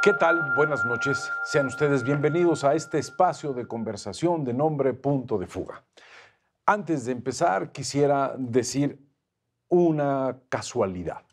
¿Qué tal? Buenas noches. Sean ustedes bienvenidos a este espacio de conversación de nombre Punto de Fuga. Antes de empezar, quisiera decir una casualidad.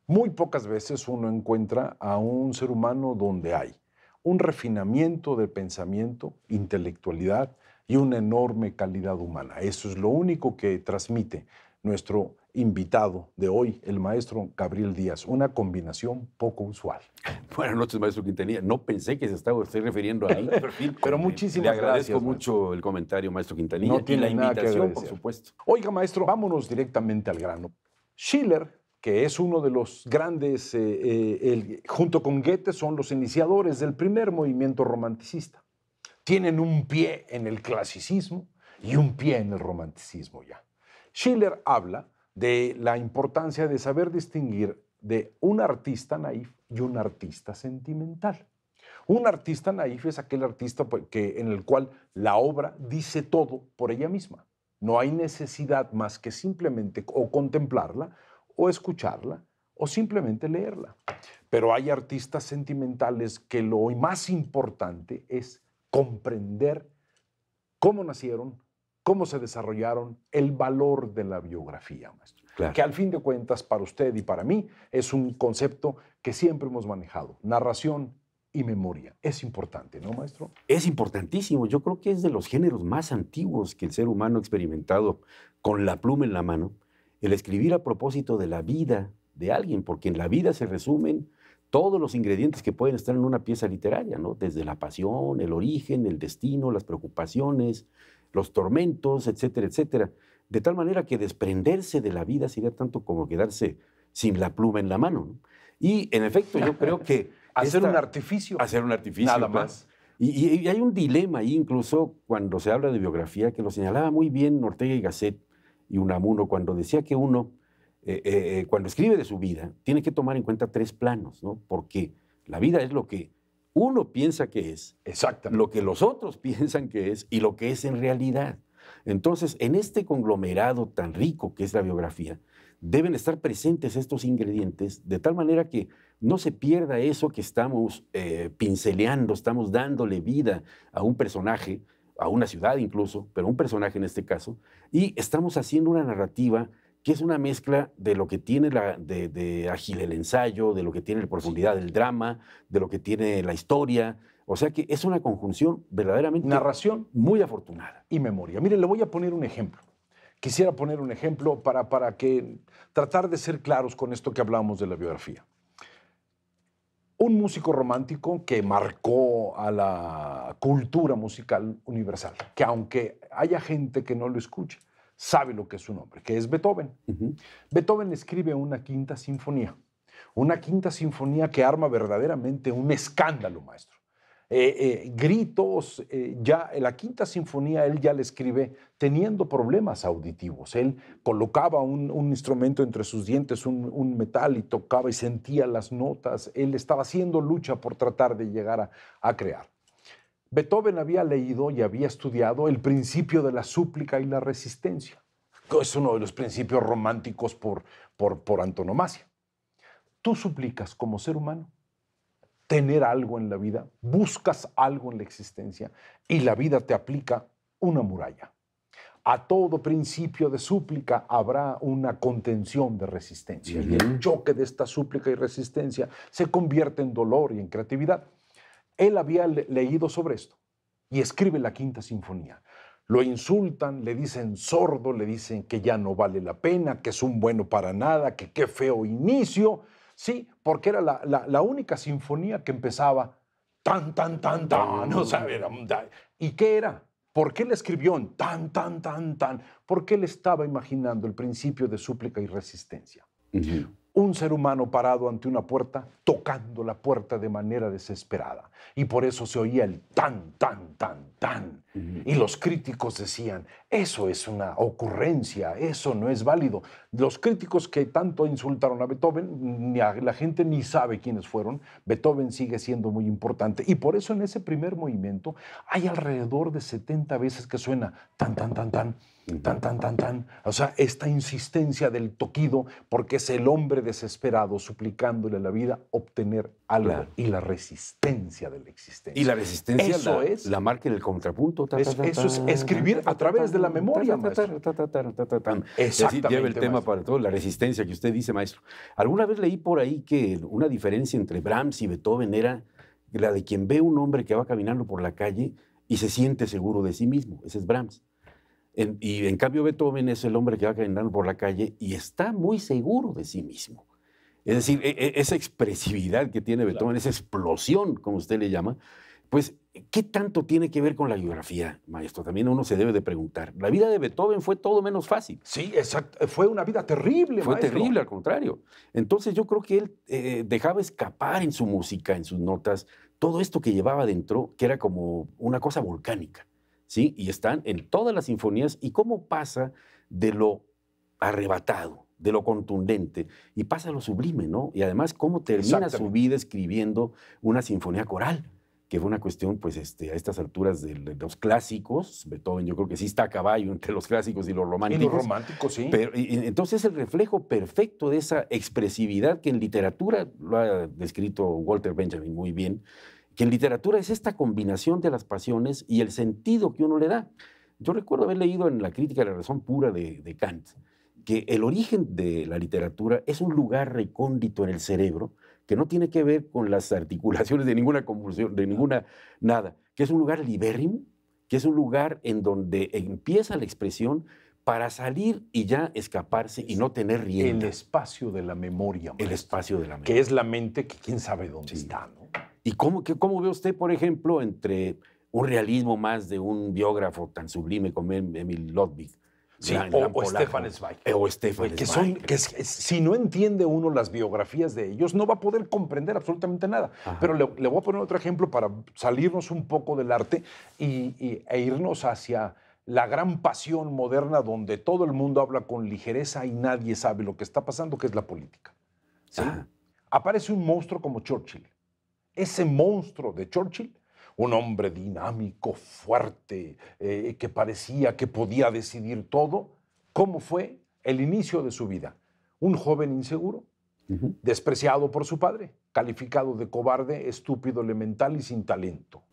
Muy pocas veces uno encuentra a un ser humano donde hay un refinamiento de pensamiento, intelectualidad y una enorme calidad humana. Eso es lo único que transmite nuestro invitado de hoy, el maestro Gabriel Díaz, una combinación poco usual. Buenas noches, maestro Quintanilla. No pensé que se estaba usted refiriendo a mi perfil. Pero muchísimas Le agradezco gracias, mucho maestro. el comentario, maestro Quintanilla, No tiene y la nada que invitación, por agradecer. supuesto. Oiga, maestro, vámonos directamente al grano. Schiller, que es uno de los grandes, junto con Goethe, son los iniciadores del primer movimiento romanticista. Tienen un pie en el clasicismo y un pie en el romanticismo ya. Schiller habla de la importancia de saber distinguir de un artista naif y un artista sentimental. Un artista naif es aquel artista en el cual la obra dice todo por ella misma. No hay necesidad más que simplemente o contemplarla o escucharla o simplemente leerla. Pero hay artistas sentimentales que lo más importante es comprender cómo nacieron, cómo se desarrollaron, el valor de la biografía, maestro. Claro. Que al fin de cuentas, para usted y para mí, es un concepto que siempre hemos manejado. Narración y memoria. Es importante, ¿no, maestro? Es importantísimo. Yo creo que es de los géneros más antiguos que el ser humano ha experimentado con la pluma en la mano, el escribir a propósito de la vida de alguien, porque en la vida se resumen todos los ingredientes que pueden estar en una pieza literaria, ¿no? Desde la pasión, el origen, el destino, las preocupaciones, los tormentos, etcétera, etcétera. De tal manera que desprenderse de la vida sería tanto como quedarse sin la pluma en la mano, ¿no? Y en efecto, yo creo que Hacer un artificio. Hacer un artificio. Nada claro. más. Y hay un dilema ahí, incluso cuando se habla de biografía, que lo señalaba muy bien Ortega y Gasset y Unamuno, cuando decía que uno, cuando escribe de su vida, tiene que tomar en cuenta tres planos, ¿no? Porque la vida es lo que uno piensa que es, Exactamente. lo que los otros piensan que es y lo que es en realidad. Entonces, en este conglomerado tan rico que es la biografía, deben estar presentes estos ingredientes de tal manera que no se pierda eso que estamos pinceleando, estamos dándole vida a un personaje, a una ciudad incluso, pero un personaje en este caso, y estamos haciendo una narrativa que es una mezcla de lo que tiene de ágil el ensayo, de lo que tiene la profundidad del drama, de lo que tiene la historia. O sea que es una conjunción verdaderamente Narración muy afortunada. y memoria. Mire, le voy a poner un ejemplo. Quisiera poner un ejemplo para que tratar de ser claros con esto que hablamos de la biografía. Un músico romántico que marcó a la cultura musical universal, que aunque haya gente que no lo escuche, sabe lo que es su nombre, que es Beethoven. Beethoven escribe una quinta sinfonía que arma verdaderamente un escándalo, maestro. Gritos, ya en la quinta sinfonía él ya le escribe teniendo problemas auditivos. Él colocaba un instrumento entre sus dientes, un metal, y tocaba y sentía las notas. Él estaba haciendo lucha por tratar de llegar a crear. Beethoven había leído y había estudiado el principio de la súplica y la resistencia. Es uno de los principios románticos por antonomasia. Tú suplicas como ser humano tener algo en la vida, buscas algo en la existencia y la vida te aplica una muralla. A todo principio de súplica habrá una contención de resistencia y el choque de esta súplica y resistencia se convierte en dolor y en creatividad. Él había leído sobre esto y escribe la quinta sinfonía. Lo insultan, le dicen sordo, le dicen que ya no vale la pena, que es un bueno para nada, que qué feo inicio. Sí, porque era la única sinfonía que empezaba tan, tan, tan, tan. O sea, ¿y qué era? ¿Por qué le escribió en tan, tan, tan, tan? Porque él estaba imaginando el principio de súplica y resistencia. Un ser humano parado ante una puerta, tocando la puerta de manera desesperada. Y por eso se oía el tan, tan, tan, tan. Y los críticos decían, eso es una ocurrencia, eso no es válido. Los críticos que tanto insultaron a Beethoven, la gente ni sabe quiénes fueron. Beethoven sigue siendo muy importante. Y por eso en ese primer movimiento hay alrededor de 70 veces que suena tan, tan, tan, tan. Tan, tan, tan, tan. O sea, esta insistencia del toquido, porque es el hombre desesperado suplicándole a la vida obtener algo Claro. y la resistencia de la existencia. Y la resistencia Eso es. la marca en el contrapunto. Eso es escribir a través de la memoria, maestro. Es decir, lleva el Exactamente, tema maestro. para todo, la resistencia que usted dice, maestro. Alguna vez leí por ahí que una diferencia entre Brahms y Beethoven era la de quien ve un hombre que va caminando por la calle y se siente seguro de sí mismo. Ese es Brahms. Y en cambio Beethoven es el hombre que va caminando por la calle y está muy seguro de sí mismo. Es decir, esa expresividad que tiene Beethoven, esa explosión, como usted le llama, pues, ¿qué tanto tiene que ver con la biografía, maestro? También uno se debe de preguntar. La vida de Beethoven fue todo menos fácil. Sí, exacto. Fue una vida terrible, Fue maestro. terrible, al contrario. Entonces yo creo que él dejaba escapar en su música, en sus notas, todo esto que llevaba dentro, que era como una cosa volcánica, ¿sí? Y están en todas las sinfonías. ¿Y cómo pasa de lo arrebatado, de lo contundente, y pasa a lo sublime, ¿no? Y además, cómo termina su vida escribiendo una sinfonía coral, que fue una cuestión, pues, a estas alturas de los clásicos. Beethoven yo creo que sí está a caballo entre los clásicos y los románticos. Y los románticos, sí. Pero, entonces el reflejo perfecto de esa expresividad que en literatura lo ha descrito Walter Benjamin muy bien, que en literatura es esta combinación de las pasiones y el sentido que uno le da. Yo recuerdo haber leído en la Crítica de la Razón Pura de Kant que el origen de la literatura es un lugar recóndito en el cerebro que no tiene que ver con las articulaciones de ninguna convulsión, de ninguna nada, que es un lugar libérrimo, que es un lugar en donde empieza la expresión para salir y ya escaparse y no tener rienda. El espacio de la memoria, maestro. El espacio de la mente. Que es la mente que quién sabe dónde está, ¿no? ¿Y cómo ve usted, por ejemplo, entre un realismo más de un biógrafo tan sublime como Emil Ludwig? Sí, o Stefan Zweig. O Stefan Zweig. Si no entiende uno las biografías de ellos, no va a poder comprender absolutamente nada. Ajá. Pero le voy a poner otro ejemplo para salirnos un poco del arte e irnos hacia la gran pasión moderna donde todo el mundo habla con ligereza y nadie sabe lo que está pasando, que es la política. ¿Sí? Aparece un monstruo como Churchill. Ese monstruo de Churchill, un hombre dinámico, fuerte, que parecía que podía decidir todo. ¿Cómo fue el inicio de su vida? Un joven inseguro, despreciado por su padre, calificado de cobarde, estúpido, elemental y sin talento.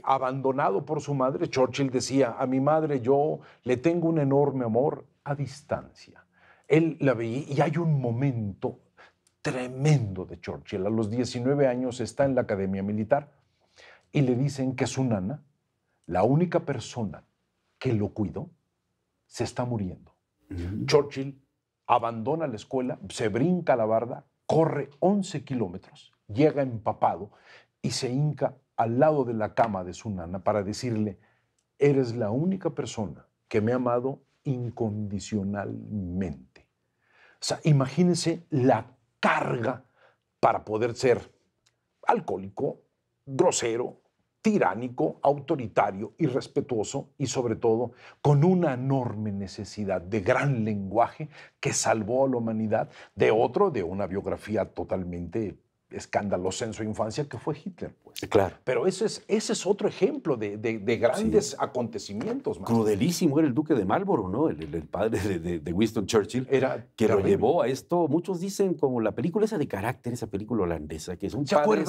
Abandonado por su madre, Churchill decía, a mi madre yo le tengo un enorme amor a distancia. Él la veía y hay un momento tremendo de Churchill. A los 19 años está en la Academia Militar y le dicen que su nana, la única persona que lo cuidó, se está muriendo. Churchill abandona la escuela, se brinca la barda, corre 11 kilómetros, llega empapado y se hinca al lado de la cama de su nana para decirle, eres la única persona que me ha amado incondicionalmente. O sea, imagínense la carga para poder ser alcohólico, grosero, tiránico, autoritario, irrespetuoso y sobre todo con una enorme necesidad de gran lenguaje que salvó a la humanidad de una biografía totalmente escandalosa en su infancia que fue Hitler, pues. Claro. Pero ese es otro ejemplo de grandes acontecimientos. Crudelísimo era el duque de Marlborough, ¿no? El padre de Winston Churchill, era que terrible. Lo llevó a esto. Muchos dicen como la película esa de Carácter, esa película holandesa, que son padres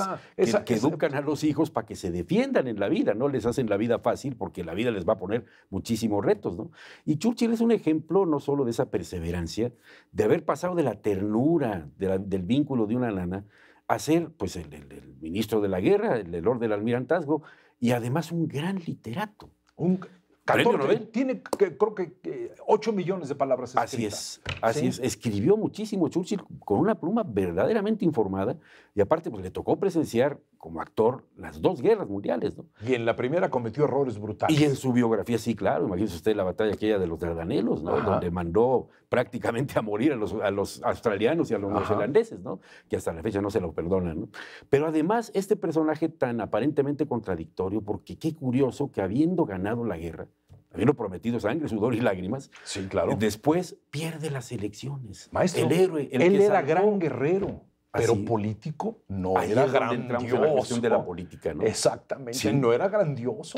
que educan a los hijos para que se defiendan en la vida, no les hacen la vida fácil porque la vida les va a poner muchísimos retos, ¿no? Y Churchill es un ejemplo no solo de esa perseverancia, de haber pasado de la ternura, del vínculo de una nana, a ser pues, el ministro de la guerra, el lord del almirantazgo, y además un gran literato. Un premio Nobel. Tiene, creo que 8 millones de palabras escritas. Así es. Escribió muchísimo Churchill con una pluma verdaderamente informada, y aparte pues, le tocó presenciar como actor las 2 guerras mundiales, ¿no? Y en la primera cometió errores brutales. Y en su biografía, sí, claro. Imagínese usted la batalla aquella de los Dardanelos, ¿no? Donde mandó prácticamente a morir a los australianos y a los neozelandeses, ¿no? Que hasta la fecha no se lo perdonan, ¿no? Pero además, este personaje tan aparentemente contradictorio, porque qué curioso que habiendo ganado la guerra, habiendo prometido sangre, sudor y lágrimas, sí, claro, después pierde las elecciones. Maestro, el héroe, él era gran guerrero. Pero político no era grandioso. La cuestión de la política, ¿no? Exactamente, sí. No era grandioso.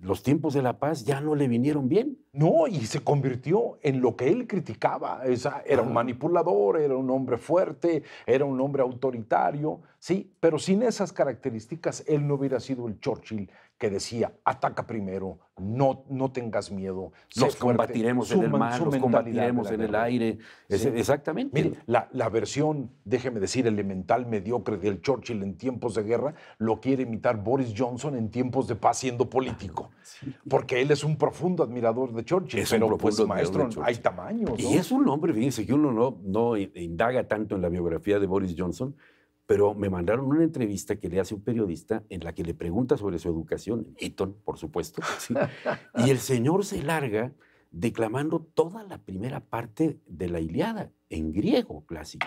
los tiempos de la paz ya no le vinieron bien. No, y se convirtió en lo que él criticaba. Era un manipulador, era un hombre fuerte, era un hombre autoritario, sí, pero sin esas características él no hubiera sido el Churchill que decía, ataca primero, no tengas miedo. Los combatiremos en el mar, los combatiremos en el aire. Sí. Exactamente. Mire, la versión, déjeme decir, elemental, mediocre del Churchill en tiempos de guerra, lo quiere imitar Boris Johnson en tiempos de paz siendo político. Sí. Porque él es un profundo admirador de Churchill, pero pues, maestro, hay tamaños, ¿no? Y es un hombre, fíjense, que uno no indaga tanto en la biografía de Boris Johnson, pero me mandaron una entrevista que le hace un periodista en la que le pregunta sobre su educación, en Eton, por supuesto, ¿sí? Y el señor se larga declamando toda la primera parte de la Ilíada en griego clásico.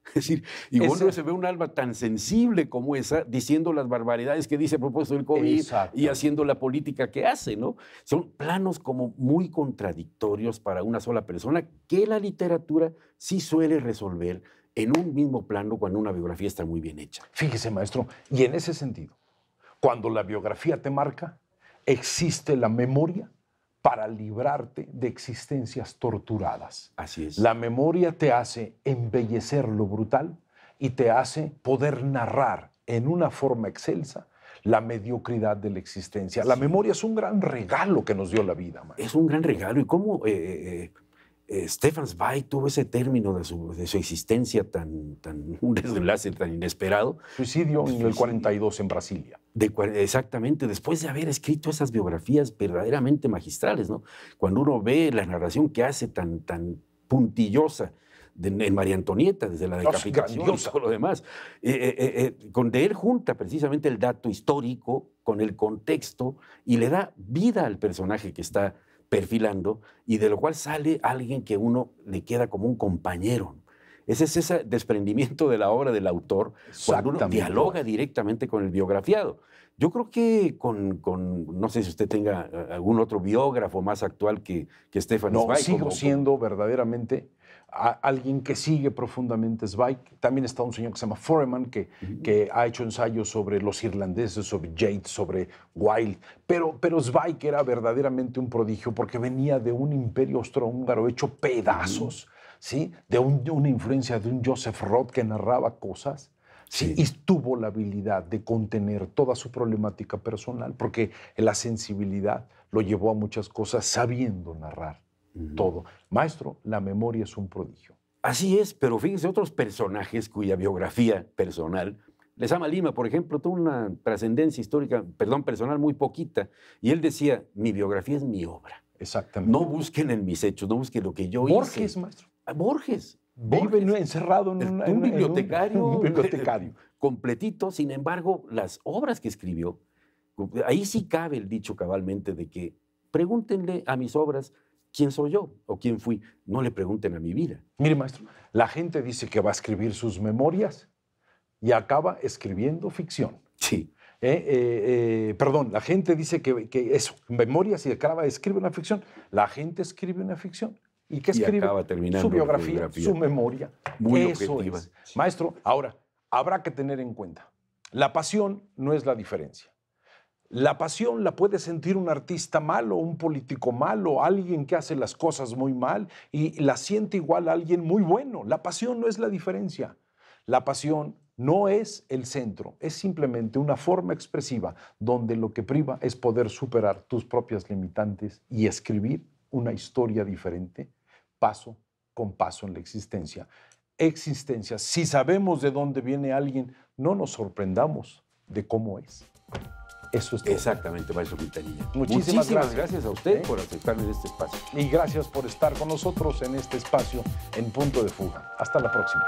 Es decir, y bueno, se ve un alma tan sensible como esa diciendo las barbaridades que dice a propósito del COVID y haciendo la política que hace, ¿no? Son planos como muy contradictorios para una sola persona que la literatura sí suele resolver en un mismo plano cuando una biografía está muy bien hecha. Fíjese, maestro, y en ese sentido, cuando la biografía te marca, existe la memoria para librarte de existencias torturadas. Así es. La memoria te hace embellecer lo brutal y te hace poder narrar en una forma excelsa la mediocridad de la existencia. Sí. La memoria es un gran regalo que nos dio la vida, maestro. Es un gran regalo. ¿Y cómo Stefan Zweig tuvo ese término de su existencia un desenlace tan inesperado? Suicidio en el 42 en Brasilia. Exactamente, después de haber escrito esas biografías verdaderamente magistrales, ¿no? Cuando uno ve la narración que hace tan puntillosa en María Antonieta, desde la decapitación y todo lo demás, donde él junta precisamente el dato histórico con el contexto y le da vida al personaje que está perfilando y de lo cual sale alguien que uno le queda como un compañero. Ese es ese desprendimiento de la obra del autor cuando uno dialoga directamente con el biografiado. Yo creo que no sé si usted tenga algún otro biógrafo más actual que Stefan Zweig. No, sigo siendo verdaderamente alguien que sigue profundamente Zweig. También está un señor que se llama Foreman, que ha hecho ensayos sobre los irlandeses, sobre Yeats, sobre Wilde. Pero Zweig era verdaderamente un prodigio porque venía de un imperio austrohúngaro hecho pedazos, ¿sí? De una influencia de un Joseph Roth que narraba cosas. Sí, y tuvo la habilidad de contener toda su problemática personal, porque la sensibilidad lo llevó a muchas cosas sabiendo narrar todo. Maestro, la memoria es un prodigio. Así es, pero fíjense, otros personajes cuya biografía personal, Lezama Lima, por ejemplo, tuvo una trascendencia histórica, personal muy poquita, y él decía, mi biografía es mi obra. Exactamente. No busquen en mis hechos, no busquen lo que yo Borges, hice. Maestro. Borges. Vive encerrado en un bibliotecario. Un bibliotecario. Completito. Sin embargo, las obras que escribió, ahí sí cabe el dicho cabalmente de que pregúntenle a mis obras quién soy yo o quién fui. No le pregunten a mi vida. Mire, maestro, la gente dice que va a escribir sus memorias y acaba escribiendo ficción. Sí. Perdón, la gente dice que eso, memorias y acaba escribe una ficción. La gente escribe una ficción. ¿Y qué escribe? Acaba terminando su biografía, su memoria. Muy eso objetiva. Es. Maestro, ahora, habrá que tener en cuenta, la pasión no es la diferencia. La pasión la puede sentir un artista malo, un político malo, alguien que hace las cosas muy mal y la siente igual a alguien muy bueno. La pasión no es la diferencia. La pasión no es el centro, es simplemente una forma expresiva donde lo que priva es poder superar tus propias limitantes y escribir una historia diferente, paso con paso en la existencia. Si sabemos de dónde viene alguien, no nos sorprendamos de cómo es. Eso es todo. Exactamente, maestro Quintanilla. Muchísimas gracias a usted por aceptarme en este espacio. Y gracias por estar con nosotros en este espacio en Punto de Fuga. Hasta la próxima.